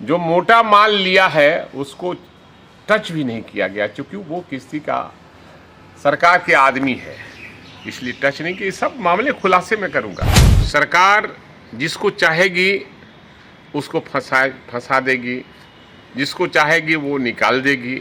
जो मोटा माल लिया है उसको टच भी नहीं किया गया, क्योंकि वो किसी का सरकार के आदमी है, इसलिए टच नहीं किया। सब मामले खुलासे में करूंगा। सरकार जिसको चाहेगी उसको फंसा देगी, जिसको चाहेगी वो निकाल देगी।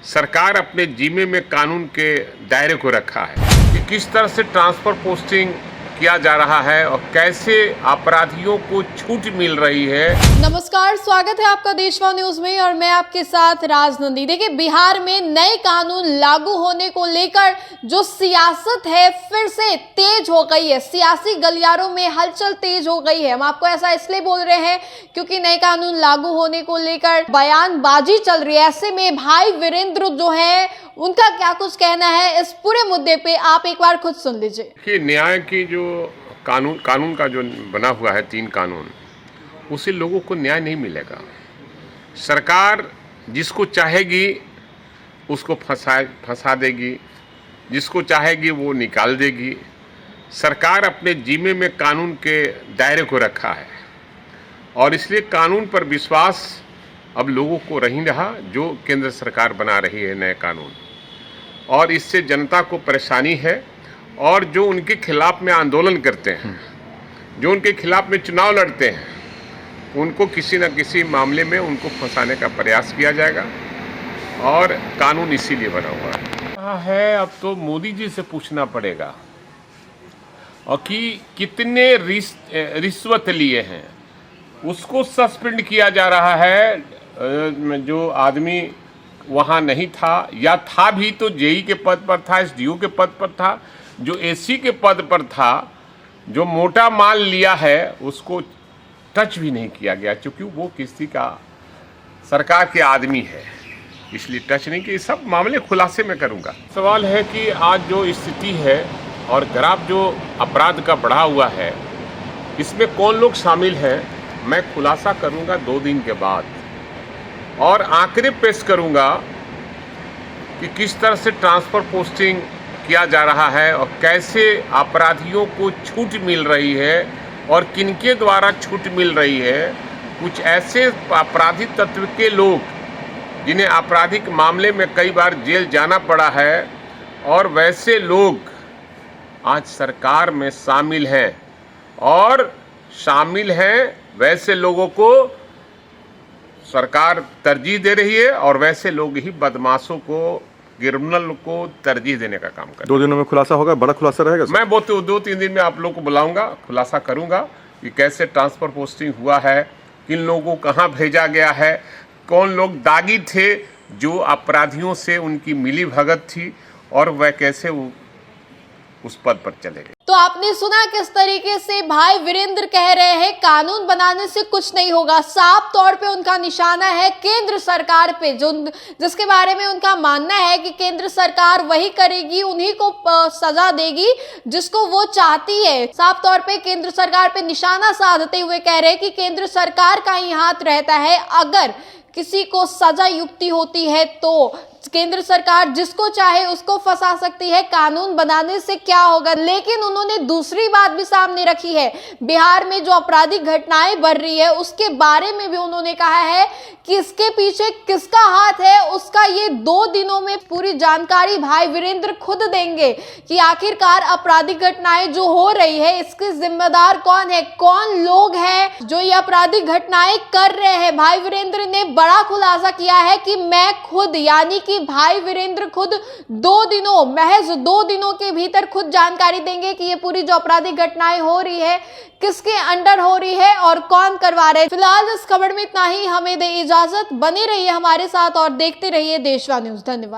सरकार अपने जिम्मे में कानून के दायरे को रखा है कि किस तरह से ट्रांसफ़र पोस्टिंग किया जा रहा है और कैसे अपराधियों को छूट मिल रही है। नमस्कार, स्वागत है आपका देशवा न्यूज में और मैं आपके साथ राजनंदी। देखिए, बिहार में नए कानून लागू होने को लेकर जो सियासत है फिर से तेज हो गई है। सियासी गलियारों में हलचल तेज हो गई है। हम आपको ऐसा इसलिए बोल रहे हैं क्योंकि नए कानून लागू होने को लेकर बयानबाजी चल रही है। ऐसे में भाई वीरेंद्र जो है उनका क्या कुछ कहना है इस पूरे मुद्दे पे, आप एक बार खुद सुन लीजिए। कि न्याय की जो कानून का जो बना हुआ है 3 कानून, उससे लोगों को न्याय नहीं मिलेगा। सरकार जिसको चाहेगी उसको फंसा देगी, जिसको चाहेगी वो निकाल देगी। सरकार अपने जिम्मे में कानून के दायरे को रखा है और इसलिए कानून पर विश्वास अब लोगों को नहीं रहा। जो केंद्र सरकार बना रही है नए कानून, और इससे जनता को परेशानी है। और जो उनके खिलाफ में आंदोलन करते हैं, जो उनके खिलाफ में चुनाव लड़ते हैं, उनको किसी न किसी मामले में उनको फंसाने का प्रयास किया जाएगा और कानून इसीलिए बना हुआ है। अब तो मोदी जी से पूछना पड़ेगा और कि कितने रिश्वत लिए हैं, उसको सस्पेंड किया जा रहा है। जो आदमी वहाँ नहीं था या था भी तो जेई के पद पर था, एसडीओ के पद पर था, जो एसी के पद पर था, जो मोटा माल लिया है उसको टच भी नहीं किया गया, क्योंकि वो किसी का सरकार के आदमी है, इसलिए टच नहीं किया। सब मामले खुलासे में करूँगा। सवाल है कि आज जो स्थिति है और ग्राफ जो अपराध का बढ़ा हुआ है, इसमें कौन लोग शामिल हैं, मैं खुलासा करूँगा 2 दिन के बाद और आंकड़े पेश करूँगा कि किस तरह से ट्रांसफ़र पोस्टिंग किया जा रहा है और कैसे अपराधियों को छूट मिल रही है और किनके द्वारा छूट मिल रही है। कुछ ऐसे आपराधिक तत्व के लोग जिन्हें आपराधिक मामले में कई बार जेल जाना पड़ा है, और वैसे लोग आज सरकार में शामिल हैं और शामिल हैं। वैसे लोगों को सरकार तरजीह दे रही है और वैसे लोग ही बदमाशों को, क्रिमिनल को तरजीह देने का काम कर। 2 दिनों में खुलासा होगा, बड़ा खुलासा रहेगा। मैं 2-3 दिन में आप लोग को बुलाऊंगा, खुलासा करूंगा कि कैसे ट्रांसफ़र पोस्टिंग हुआ है, किन लोगों को कहाँ भेजा गया है, कौन लोग दागी थे जो अपराधियों से उनकी मिली भगत थी और वह कैसे उस पद पर चले गए। तो आपने सुना किस तरीके से भाई वीरेंद्र कह रहे हैं कानून बनाने से कुछ नहीं होगा। साफ तौर पे उनका निशाना है केंद्र सरकार पे, जो जिसके बारे में उनका मानना है कि केंद्र सरकार वही करेगी, उन्हीं को सजा देगी जिसको वो चाहती है। साफ तौर पे केंद्र सरकार पे निशाना साधते हुए कह रहे हैं कि केंद्र सरकार का ही हाथ रहता है। अगर किसी को सजा युक्ति होती है तो केंद्र सरकार जिसको चाहे उसको फंसा सकती है। कानून बनाने से क्या होगा। लेकिन उन्होंने दूसरी बात भी सामने रखी है। बिहार में जो आपराधिक घटनाएं बढ़ रही है उसके बारे में भी उन्होंने कहा है कि इसके पीछे किसका हाथ है, उसका ये 2 दिनों में पूरी जानकारी भाई वीरेंद्र खुद देंगे कि आखिरकार आपराधिक घटनाएं जो हो रही है इसके जिम्मेदार कौन है, कौन लोग हैं जो ये आपराधिक घटनाएं कर रहे हैं। भाई वीरेंद्र ने बड़ा खुलासा किया है कि मैं खुद, यानी कि भाई वीरेंद्र खुद 2 दिनों, महज 2 दिनों के भीतर खुद जानकारी देंगे कि ये पूरी जो आपराधिक घटनाएं हो रही है किसके अंडर हो रही है और कौन करवा रहे हैं। फिलहाल इस खबर में इतना ही। हमें दे इजाजत, बने रहिए हमारे साथ और देखते रहिए देशवा न्यूज। धन्यवाद।